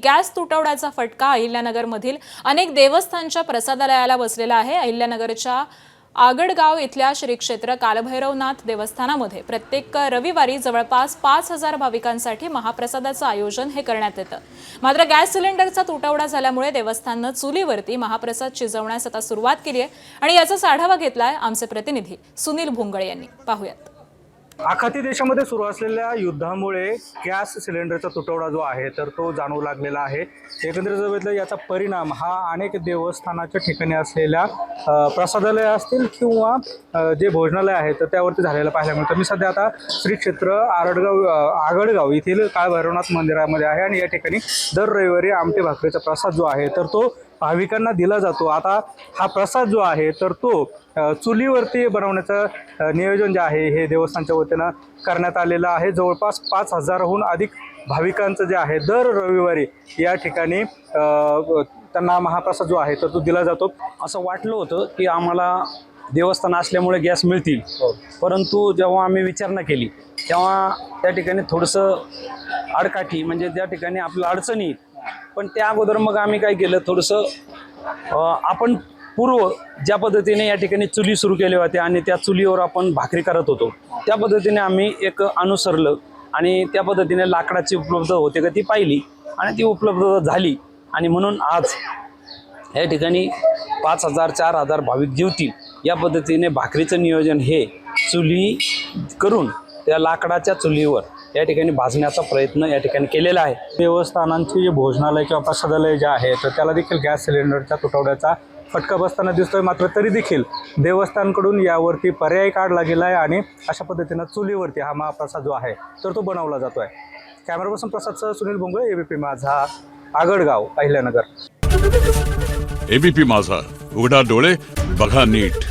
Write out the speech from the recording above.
Gas तुटवड्याचा फटका अहिल्यानगरमधील अनेक देवस्थानच्या प्रसादालयाला बसलेला आहे। अहिल्यानगरच्या आगडगाव इथल्या श्री क्षेत्र कालभैरवनाथ देवस्थानामध्ये प्रत्येक रविवारी जवळपास 5000 भाविकांसाठी महाप्रसादाचं आयोजन हे करण्यात येतं। मात्र गॅस सिलेंडरचा तुटवडा झाल्यामुळे देवस्थाननं चुलीवरती महाप्रसाद शिजवण्यास आता सुरुवात केली आहे आणि याचाच आढावा घेतलाय आमचे प्रतिनिधी सुनील भुंगळे यांनी। पाहूयात। आखाती देशामध्ये सुरू असलेल्या युद्धामुळे गॅस सिलेंडरचा तुटवडा जो आहे तर तो जाणवू लागलेला आहे। एकंदरीत जर बघितलं याचा परिणाम हा अनेक देवस्थानाच्या ठिकाणी असलेल्या प्रसादालय असतील किंवा जे भोजनालय आहे तर त्यावरती झालेला पाहायला मिळतं। मी सध्या आता श्री क्षेत्र आगडगाव येथील काळभैरवनाथ मंदिरामध्ये आहे आणि या ठिकाणी दर रविवारी आमटे भाकरीचा प्रसाद जो आहे तर तो भाविकांना दिला जातो। आता हा प्रसाद जो आहे तर तो चुलीवरती बनवण्याचं नियोजन जे आहे हे देवस्थानच्या वतीनं करण्यात आलेलं आहे। जवळपास 5000हून अधिक भाविकांचं जे आहे दर रविवारी या ठिकाणी त्यांना महाप्रसाद जो आहे तर तो दिला जातो। असं वाटलं होतं की आम्हाला देवस्थान असल्यामुळे गॅस मिळतील, परंतु जेव्हा आम्ही विचारणा केली तेव्हा त्या ठिकाणी थोडंसं आडकाठी म्हणजे त्या ठिकाणी आपल्या अडचणी येईल। पण त्या अगोदर मग आम्ही काय केलं, थोडंसं आपण पूर्व ज्या पद्धतीने या ठिकाणी चुली सुरू केल्या होत्या आणि त्या चुलीवर आपण भाकरी करत होतो त्या पद्धतीने आम्ही एक अनुसरलं आणि त्या पद्धतीने लाकडाची उपलब्ध होते का ती पाहिली आणि ती उपलब्ध झाली आणि म्हणून आज या ठिकाणी 5000 4000 भाविक जेवतील या पद्धतीने भाकरीचं नियोजन हे चुली करून त्या लाकडाच्या चुलीवर या ठिकाणी भाजण्याचा प्रयत्न या ठिकाणी केलेला आहे। देवस्थानांची जे भोजनालय किंवा प्रसादालय जे आहे तर त्याला देखील गॅस सिलेंडरच्या तुटवड्याचा फटका बसताना दिसतोय। मात्र तरी देखील देवस्थानकडून यावरती पर्याय काढला गेला आहे आणि अशा पद्धतीनं चुलीवरती हा महाप्रसाद जो आहे तर तो बनवला जातोय। कॅमेरा पर्सन प्रसादसह सुनील भुंगळे, एबीपी माझा, आगडगाव, अहिल्यानगर। एबीपी माझा, उघडा डोळे बघा नीट।